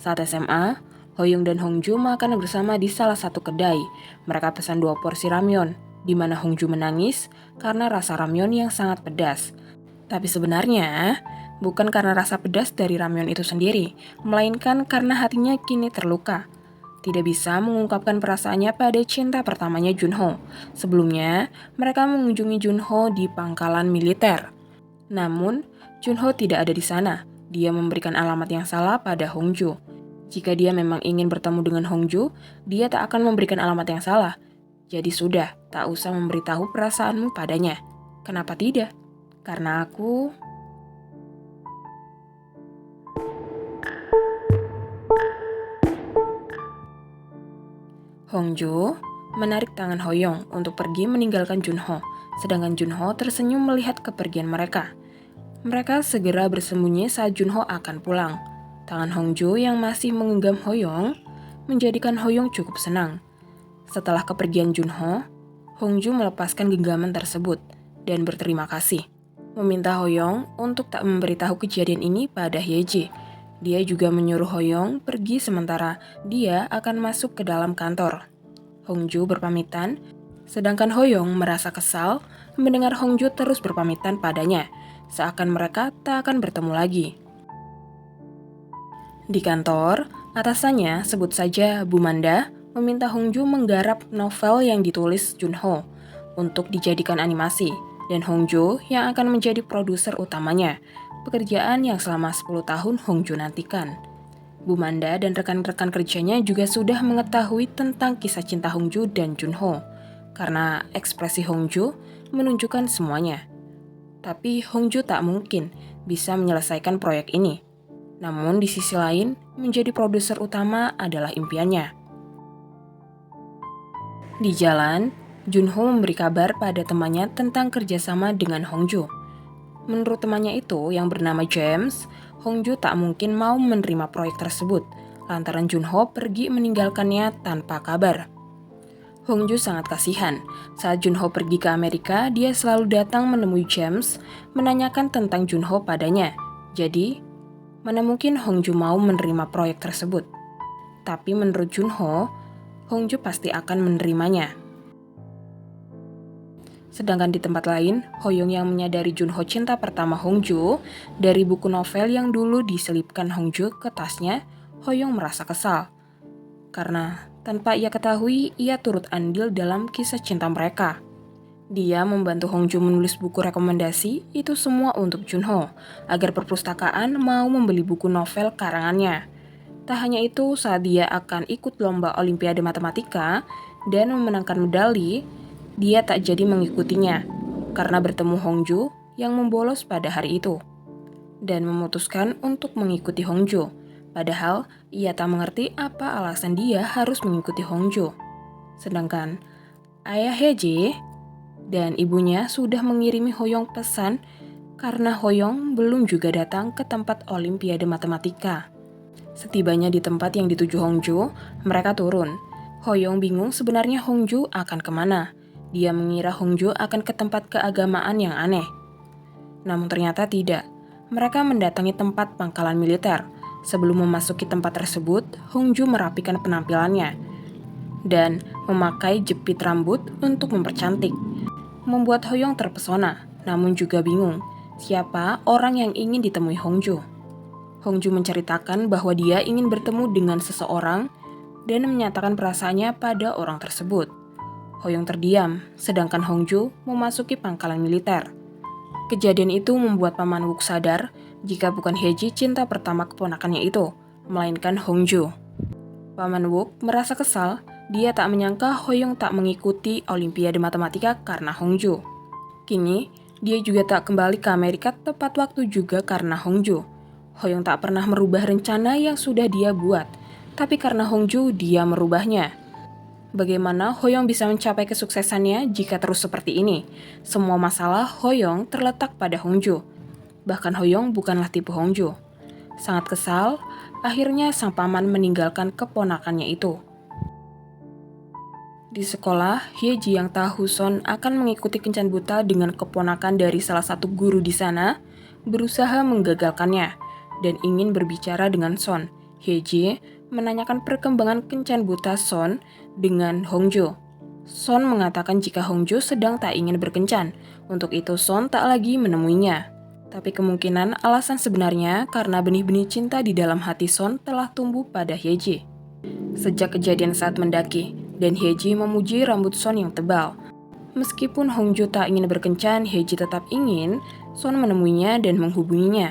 Saat SMA, Hoyong dan Hongju makan bersama di salah satu kedai. Mereka pesan 2 porsi ramyeon, di mana Hongju menangis karena rasa ramyeon yang sangat pedas. Tapi sebenarnya, bukan karena rasa pedas dari ramyeon itu sendiri, melainkan karena hatinya kini terluka. Tidak bisa mengungkapkan perasaannya pada cinta pertamanya Junho. Sebelumnya, mereka mengunjungi Junho di pangkalan militer. Namun, Junho tidak ada di sana. Dia memberikan alamat yang salah pada Hongju. Jika dia memang ingin bertemu dengan Hongju, dia tak akan memberikan alamat yang salah. Jadi sudah, tak usah memberitahu perasaanmu padanya. Kenapa tidak? Karena aku... Hongju menarik tangan Hoyong untuk pergi meninggalkan Junho, sedangkan Junho tersenyum melihat kepergian mereka. Mereka segera bersembunyi saat Junho akan pulang. Tangan Hongju yang masih menggenggam Hoyong menjadikan Hoyong cukup senang. Setelah kepergian Junho, Hongju melepaskan genggaman tersebut dan berterima kasih, meminta Hoyong untuk tak memberitahu kejadian ini pada Hyeji. Dia juga menyuruh Hoyong pergi sementara dia akan masuk ke dalam kantor. Hongju berpamitan, sedangkan Hoyong merasa kesal mendengar Hongju terus berpamitan padanya, seakan mereka tak akan bertemu lagi. Di kantor, atasannya, sebut saja Bu Manda, meminta Hongju menggarap novel yang ditulis Junho untuk dijadikan animasi, dan Hongju yang akan menjadi produser utamanya, pekerjaan yang selama 10 tahun Hongju nantikan. Bu Manda dan rekan-rekan kerjanya juga sudah mengetahui tentang kisah cinta Hongju dan Junho, karena ekspresi Hongju menunjukkan semuanya. Tapi Hongju tak mungkin bisa menyelesaikan proyek ini. Namun di sisi lain, menjadi produser utama adalah impiannya. Di jalan, Junho memberi kabar pada temannya tentang kerjasama dengan Hongju. Menurut temannya itu yang bernama James, Hongju tak mungkin mau menerima proyek tersebut, lantaran Junho pergi meninggalkannya tanpa kabar. Hongju sangat kasihan. Saat Junho pergi ke Amerika, dia selalu datang menemui James, menanyakan tentang Junho padanya. Jadi, mana mungkin Hongju mau menerima proyek tersebut? Tapi menurut Junho, Hongju pasti akan menerimanya. Sedangkan di tempat lain, Hoyong yang menyadari Junho cinta pertama Hongju dari buku novel yang dulu diselipkan Hongju ke tasnya, Hoyong merasa kesal. Karena tanpa ia ketahui, ia turut andil dalam kisah cinta mereka. Dia membantu Hongju menulis buku rekomendasi, itu semua untuk Junho, agar perpustakaan mau membeli buku novel karangannya. Tak hanya itu, saat dia akan ikut lomba Olimpiade Matematika dan memenangkan medali, dia tak jadi mengikutinya, karena bertemu Hongju yang membolos pada hari itu, dan memutuskan untuk mengikuti Hongju. Padahal, ia tak mengerti apa alasan dia harus mengikuti Hongju. Sedangkan, ayah Hyeji dan ibunya sudah mengirimi Hoyong pesan karena Hoyong belum juga datang ke tempat Olimpiade Matematika. Setibanya di tempat yang dituju Hongju, mereka turun. Hoyong bingung sebenarnya Hongju akan kemana. Dia mengira Hongju akan ke tempat keagamaan yang aneh. Namun ternyata tidak. Mereka mendatangi tempat pangkalan militer. Sebelum memasuki tempat tersebut, Hongju merapikan penampilannya dan memakai jepit rambut untuk mempercantik. Membuat Hoyong terpesona, namun juga bingung siapa orang yang ingin ditemui Hongju. Hongju menceritakan bahwa dia ingin bertemu dengan seseorang dan menyatakan perasaannya pada orang tersebut. Hoyong terdiam, sedangkan Hongju memasuki pangkalan militer. Kejadian itu membuat Paman Wook sadar jika bukan Hyeji cinta pertama keponakannya itu, melainkan Hongju. Paman Wook merasa kesal, dia tak menyangka Hoyong tak mengikuti Olimpiade Matematika karena Hongju. Kini, dia juga tak kembali ke Amerika tepat waktu juga karena Hongju. Hoyong tak pernah merubah rencana yang sudah dia buat, tapi karena Hongju dia merubahnya. Bagaimana Hoyong bisa mencapai kesuksesannya jika terus seperti ini? Semua masalah Hoyong terletak pada Hongju. Bahkan Hoyong bukanlah tipe Hongju. Sangat kesal, akhirnya sang paman meninggalkan keponakannya itu. Di sekolah, Hyeji yang tahu Son akan mengikuti kencan buta dengan keponakan dari salah satu guru di sana, berusaha menggagalkannya dan ingin berbicara dengan Son. Hyeji menanyakan perkembangan kencan buta Son dengan Hongjo. Son mengatakan jika Hongjo sedang tak ingin berkencan, untuk itu Son tak lagi menemuinya. Tapi kemungkinan alasan sebenarnya karena benih-benih cinta di dalam hati Son telah tumbuh pada Hyeji. Sejak kejadian saat mendaki, dan Hyeji memuji rambut Son yang tebal. Meskipun Hongjo tak ingin berkencan, Hyeji tetap ingin Son menemuinya dan menghubunginya.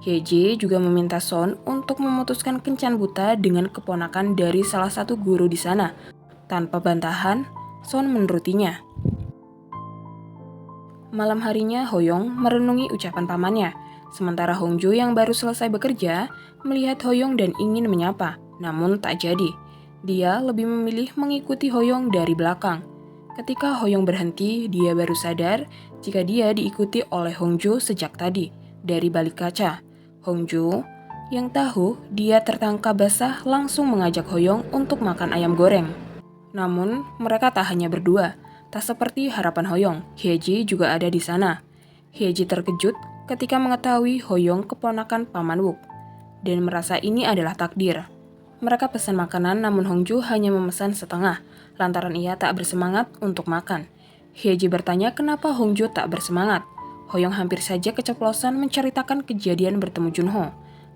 Hyeji juga meminta Son untuk memutuskan kencan buta dengan keponakan dari salah satu guru di sana. Tanpa bantahan, Son menurutinya. Malam harinya, Hoyong merenungi ucapan pamannya. Sementara Hongjo yang baru selesai bekerja, melihat Hoyong dan ingin menyapa, namun tak jadi. Dia lebih memilih mengikuti Hoyong dari belakang. Ketika Hoyong berhenti, dia baru sadar jika dia diikuti oleh Hongjo sejak tadi, dari balik kaca. Hongjo yang tahu dia tertangkap basah langsung mengajak Hoyong untuk makan ayam goreng. Namun, mereka tak hanya berdua. Tak seperti harapan Hoyong, Hyeji juga ada di sana. Hyeji terkejut ketika mengetahui Hoyong keponakan Paman Wook, dan merasa ini adalah takdir. Mereka pesan makanan namun Hongjo hanya memesan setengah, lantaran ia tak bersemangat untuk makan. Hyeji bertanya kenapa Hongjo tak bersemangat. Hoyong hampir saja keceplosan menceritakan kejadian bertemu Junho.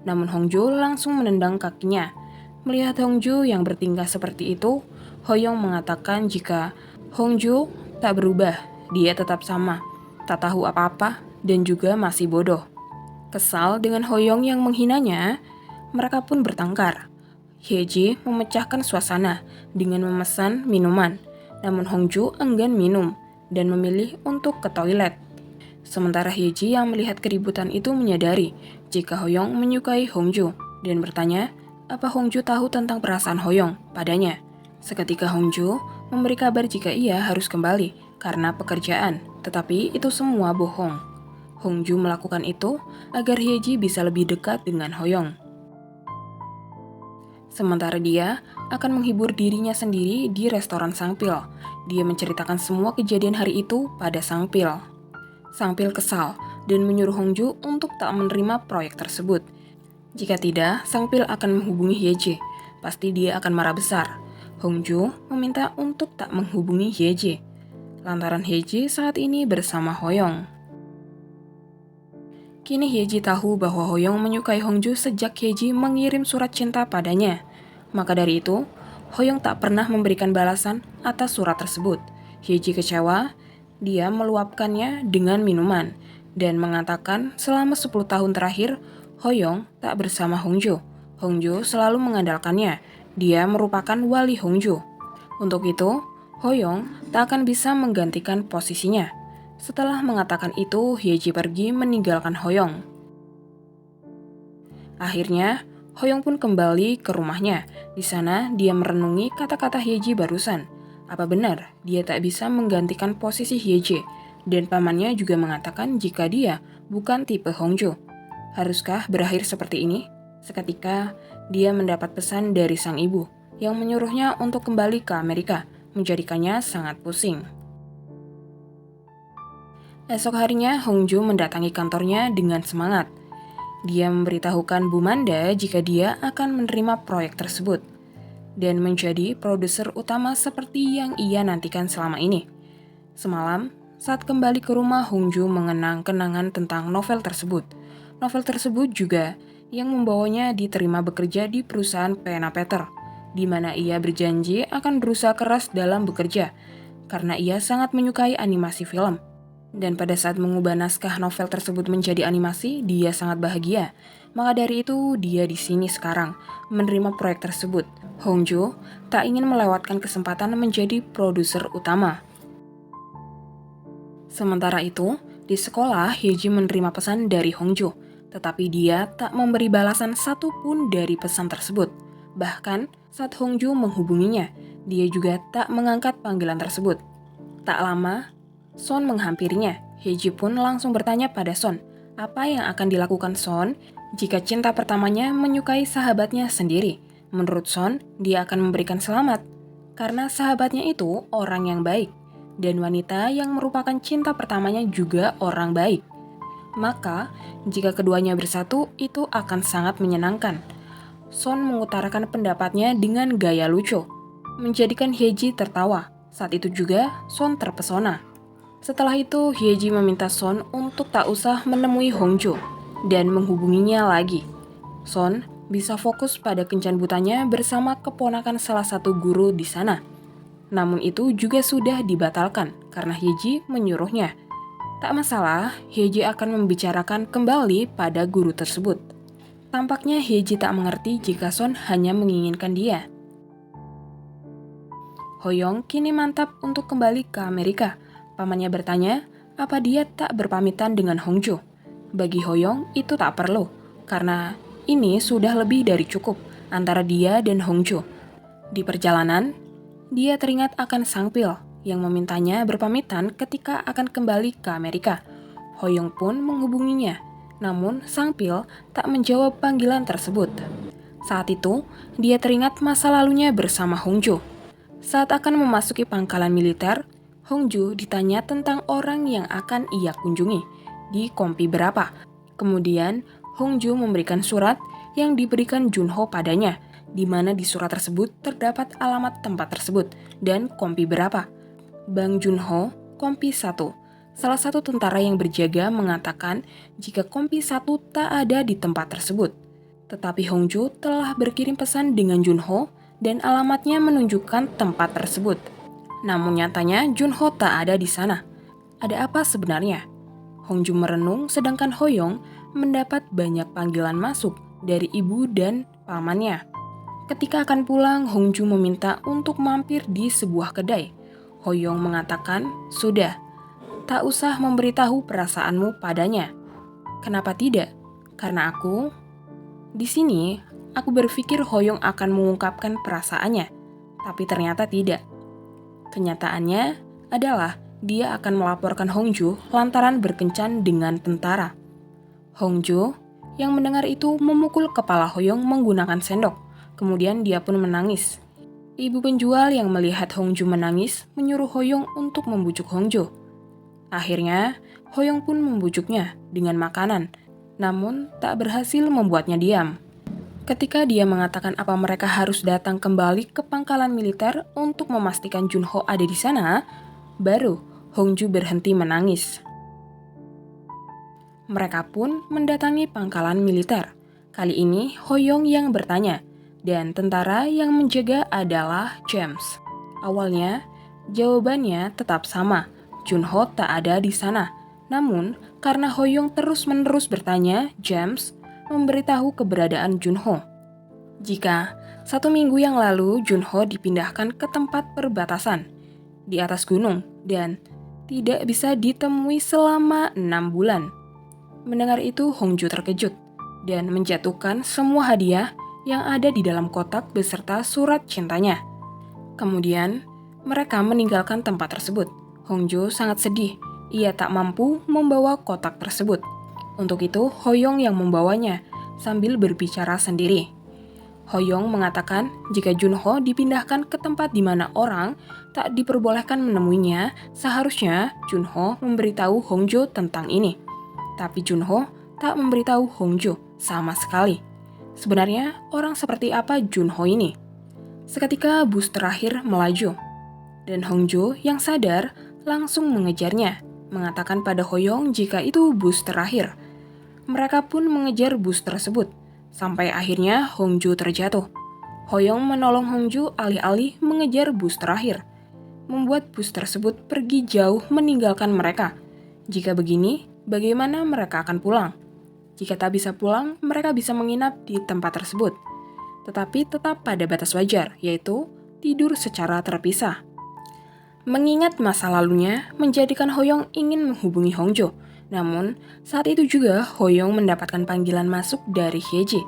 Namun Hongjo langsung menendang kakinya. Melihat Hongjo yang bertingkah seperti itu, Hoyong mengatakan jika Hongjo tak berubah, dia tetap sama, tak tahu apa-apa, dan juga masih bodoh. Kesal dengan Hoyong yang menghinanya, mereka pun bertengkar. Hyeji memecahkan suasana dengan memesan minuman, namun Hongjo enggan minum dan memilih untuk ke toilet. Sementara Hyeji yang melihat keributan itu menyadari jika Hoyong menyukai Hongjo dan bertanya apa Hongjo tahu tentang perasaan Hoyong padanya. Seketika Hongjo memberi kabar jika ia harus kembali karena pekerjaan, tetapi itu semua bohong. Hongjo melakukan itu agar Hyeji bisa lebih dekat dengan Hoyong. Sementara dia akan menghibur dirinya sendiri di restoran Sangpil. Dia menceritakan semua kejadian hari itu pada Sangpil. Sangpil kesal dan menyuruh Hongjo untuk tak menerima proyek tersebut. Jika tidak, Sangpil akan menghubungi Hyeji. Pasti dia akan marah besar. Hongjo meminta untuk tak menghubungi Hyeji, lantaran Hyeji saat ini bersama Hoyong. Kini Hyeji tahu bahwa Hoyong menyukai Hongjo sejak Hyeji mengirim surat cinta padanya. Maka dari itu, Hoyong tak pernah memberikan balasan atas surat tersebut. Hyeji kecewa, dia meluapkannya dengan minuman dan mengatakan selama 10 tahun terakhir, Hoyong tak bersama Hongjo. Hongjo selalu mengandalkannya. Dia merupakan wali Hongjo. Untuk itu, Hoyong tak akan bisa menggantikan posisinya. Setelah mengatakan itu, Hyeji pergi meninggalkan Hoyong. Akhirnya, Hoyong pun kembali ke rumahnya. Di sana, dia merenungi kata-kata Hyeji barusan. Apa benar dia tak bisa menggantikan posisi Hyeji? Dan pamannya juga mengatakan jika dia bukan tipe Hongjo. Haruskah berakhir seperti ini? Seketika, dia mendapat pesan dari sang ibu yang menyuruhnya untuk kembali ke Amerika, menjadikannya sangat pusing. Esok harinya, Hongjo mendatangi kantornya dengan semangat. Dia memberitahukan Bu Manda jika dia akan menerima proyek tersebut dan menjadi produser utama seperti yang ia nantikan selama ini. Semalam, saat kembali ke rumah, Hongjo mengenang kenangan tentang novel tersebut. Novel tersebut juga yang membawanya diterima bekerja di perusahaan Pena Peter, di mana ia berjanji akan berusaha keras dalam bekerja, karena ia sangat menyukai animasi film. Dan pada saat mengubah naskah novel tersebut menjadi animasi, dia sangat bahagia. Maka dari itu, dia di sini sekarang, menerima proyek tersebut. Hongjo tak ingin melewatkan kesempatan menjadi produser utama. Sementara itu, di sekolah, Hyeji menerima pesan dari Hongjo, tetapi dia tak memberi balasan satupun dari pesan tersebut. Bahkan, saat Hongjo menghubunginya, dia juga tak mengangkat panggilan tersebut. Tak lama, Son menghampirinya. Hyeji pun langsung bertanya pada Son, apa yang akan dilakukan Son jika cinta pertamanya menyukai sahabatnya sendiri. Menurut Son, dia akan memberikan selamat, karena sahabatnya itu orang yang baik, dan wanita yang merupakan cinta pertamanya juga orang baik. Maka, jika keduanya bersatu, itu akan sangat menyenangkan. Son mengutarakan pendapatnya dengan gaya lucu, menjadikan Hyeji tertawa. Saat itu juga, Son terpesona. Setelah itu, Hyeji meminta Son untuk tak usah menemui Hongjo dan menghubunginya lagi. Son bisa fokus pada kencan butanya bersama keponakan salah satu guru di sana. Namun itu juga sudah dibatalkan karena Hyeji menyuruhnya. Tak masalah, Hyeji akan membicarakan kembali pada guru tersebut. Tampaknya Hyeji tak mengerti jika Son hanya menginginkan dia. Hoyong kini mantap untuk kembali ke Amerika. Pamannya bertanya, apa dia tak berpamitan dengan Hongjo? Bagi Hoyong itu tak perlu, karena ini sudah lebih dari cukup antara dia dan Hongjo. Di perjalanan, dia teringat akan Sang Pil yang memintanya berpamitan ketika akan kembali ke Amerika. Hoyong pun menghubunginya, namun Sang Pil tak menjawab panggilan tersebut. Saat itu, dia teringat masa lalunya bersama Hongjo. Saat akan memasuki pangkalan militer, Hongjo ditanya tentang orang yang akan ia kunjungi, di kompi berapa. Kemudian, Hongjo memberikan surat yang diberikan Junho padanya, di mana di surat tersebut terdapat alamat tempat tersebut dan kompi berapa. Bang Junho, kompi 1. Salah satu tentara yang berjaga mengatakan jika kompi 1 tak ada di tempat tersebut. Tetapi Hongjo telah berkirim pesan dengan Junho dan alamatnya menunjukkan tempat tersebut. Namun nyatanya Junho tak ada di sana. Ada apa sebenarnya? Hongjo merenung sedangkan Hoyong mendapat banyak panggilan masuk dari ibu dan pamannya. Ketika akan pulang, Hongjo meminta untuk mampir di sebuah kedai. Hoyong mengatakan, "Sudah, tak usah memberitahu perasaanmu padanya." "Kenapa tidak? Karena aku..." Di sini, aku berpikir Hoyong akan mengungkapkan perasaannya, tapi ternyata tidak. Kenyataannya adalah dia akan melaporkan Hongjo lantaran berkencan dengan tentara. Hongjo yang mendengar itu memukul kepala Hoyong menggunakan sendok, kemudian dia pun menangis. Ibu penjual yang melihat Hongjo menangis menyuruh Hoyong untuk membujuk Hongjo. Akhirnya, Hoyong pun membujuknya dengan makanan, namun tak berhasil membuatnya diam. Ketika dia mengatakan apa mereka harus datang kembali ke pangkalan militer untuk memastikan Junho ada di sana, baru Hongjo berhenti menangis. Mereka pun mendatangi pangkalan militer. Kali ini Hoyong yang bertanya, dan tentara yang menjaga adalah James. Awalnya, jawabannya tetap sama, Junho tak ada di sana. Namun, karena Hoyong terus-menerus bertanya, James memberitahu keberadaan Junho. Jika 1 minggu yang lalu Junho dipindahkan ke tempat perbatasan di atas gunung dan tidak bisa ditemui selama 6 bulan. Mendengar itu, Hongjo terkejut dan menjatuhkan semua hadiah yang ada di dalam kotak beserta surat cintanya. Kemudian, mereka meninggalkan tempat tersebut. Hongjo sangat sedih, ia tak mampu membawa kotak tersebut. Untuk itu, Hoyong yang membawanya sambil berbicara sendiri. Hoyong mengatakan jika Junho dipindahkan ke tempat di mana orang tak diperbolehkan menemuinya, seharusnya Junho memberitahu Hongjo tentang ini. Tapi Junho tak memberitahu Hongjo sama sekali. Sebenarnya orang seperti apa Junho ini? Seketika bus terakhir melaju, dan Hongjo yang sadar langsung mengejarnya, mengatakan pada Hoyong jika itu bus terakhir. Mereka pun mengejar bus tersebut, sampai akhirnya Hongjo terjatuh. Hoyong menolong Hongjo alih-alih mengejar bus terakhir, membuat bus tersebut pergi jauh meninggalkan mereka. Jika begini, bagaimana mereka akan pulang? Jika tak bisa pulang, mereka bisa menginap di tempat tersebut, tetapi tetap pada batas wajar, yaitu tidur secara terpisah. Mengingat masa lalunya, menjadikan Hoyong ingin menghubungi Hongjo. Namun, saat itu juga Hoyong mendapatkan panggilan masuk dari Hyeji,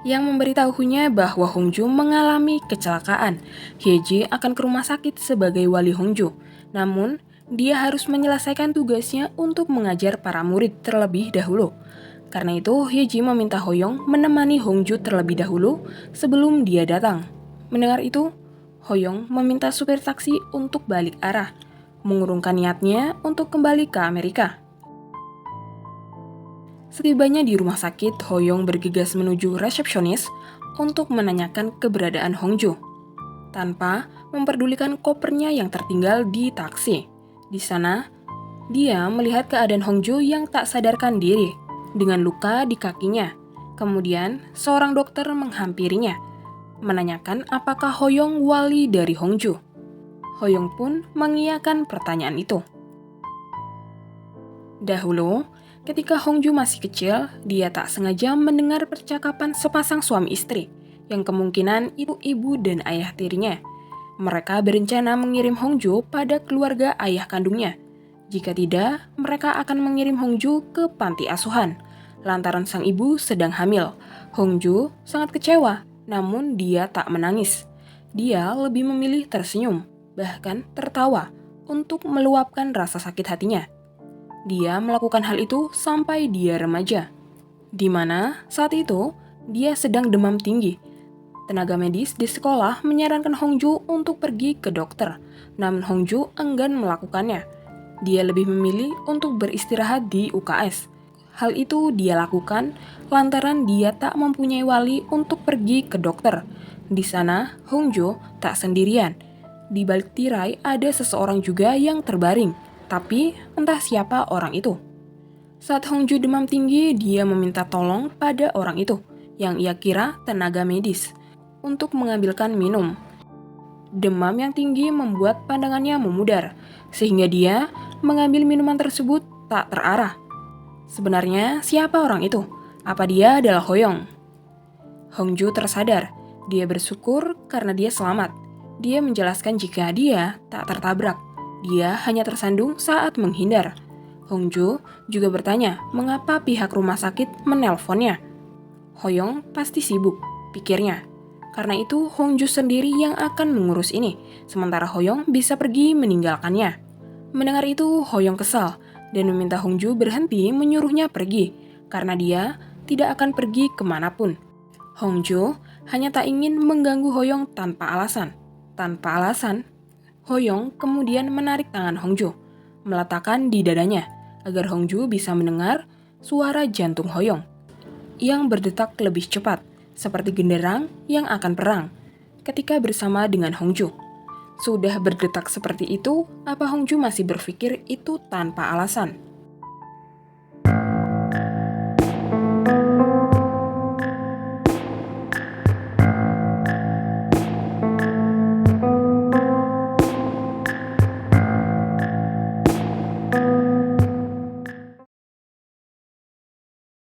yang memberitahunya bahwa Hongjo mengalami kecelakaan. Hyeji akan ke rumah sakit sebagai wali Hongjo, namun dia harus menyelesaikan tugasnya untuk mengajar para murid terlebih dahulu. Karena itu, Hyeji meminta Hoyong menemani Hongjo terlebih dahulu sebelum dia datang. Mendengar itu, Hoyong meminta supir taksi untuk balik arah, mengurungkan niatnya untuk kembali ke Amerika. Setibanya di rumah sakit, Hoyong bergegas menuju resepsionis. untuk menanyakan keberadaan Hongju, tanpa memperdulikan kopernya yang tertinggal di taksi. Di sana, dia melihat keadaan Hongju yang tak sadarkan diri, dengan luka di kakinya. Kemudian, seorang dokter menghampirinya, menanyakan apakah Hoyong wali dari Hongju. Hoyong pun mengiyakan pertanyaan itu. Dahulu, ketika Hongju masih kecil, dia tak sengaja mendengar percakapan sepasang suami istri, yang kemungkinan itu ibu dan ayah tirinya. Mereka berencana mengirim Hongju pada keluarga ayah kandungnya. Jika tidak, mereka akan mengirim Hongju ke panti asuhan. Lantaran sang ibu sedang hamil, Hongju sangat kecewa, namun dia tak menangis. Dia lebih memilih tersenyum, bahkan tertawa, untuk meluapkan rasa sakit hatinya. Dia melakukan hal itu sampai dia remaja, di mana saat itu dia sedang demam tinggi. Tenaga medis di sekolah menyarankan Hongju untuk pergi ke dokter, namun Hongju enggan melakukannya. Dia lebih memilih untuk beristirahat di UKS. Hal itu dia lakukan lantaran dia tak mempunyai wali untuk pergi ke dokter. Di sana, Hongju tak sendirian. Di balik tirai ada seseorang juga yang terbaring, tapi entah siapa orang itu. Saat Hongju demam tinggi, dia meminta tolong pada orang itu, yang ia kira tenaga medis, untuk mengambilkan minum. Demam yang tinggi membuat pandangannya memudar, sehingga dia mengambil minuman tersebut tak terarah. Sebenarnya siapa orang itu? Apa dia adalah Hoyong? Hongju tersadar. Dia bersyukur karena dia selamat. Dia menjelaskan jika dia tak tertabrak. Dia hanya tersandung saat menghindar. Hongju juga bertanya mengapa pihak rumah sakit menelponnya. Hoyong pasti sibuk, pikirnya. Karena itu Hongju sendiri yang akan mengurus ini, sementara Hoyong bisa pergi meninggalkannya. Mendengar itu Hoyong kesal dan meminta Hongju berhenti menyuruhnya pergi, karena dia tidak akan pergi kemanapun. Hongju hanya tak ingin mengganggu Hoyong tanpa alasan. Tanpa alasan, Hoyong kemudian menarik tangan Hongju, meletakkan di dadanya, agar Hongju bisa mendengar suara jantung Hoyong yang berdetak lebih cepat, seperti genderang yang akan perang, ketika bersama dengan Hongju. Sudah berdetak seperti itu, apa Hongju masih berpikir itu tanpa alasan?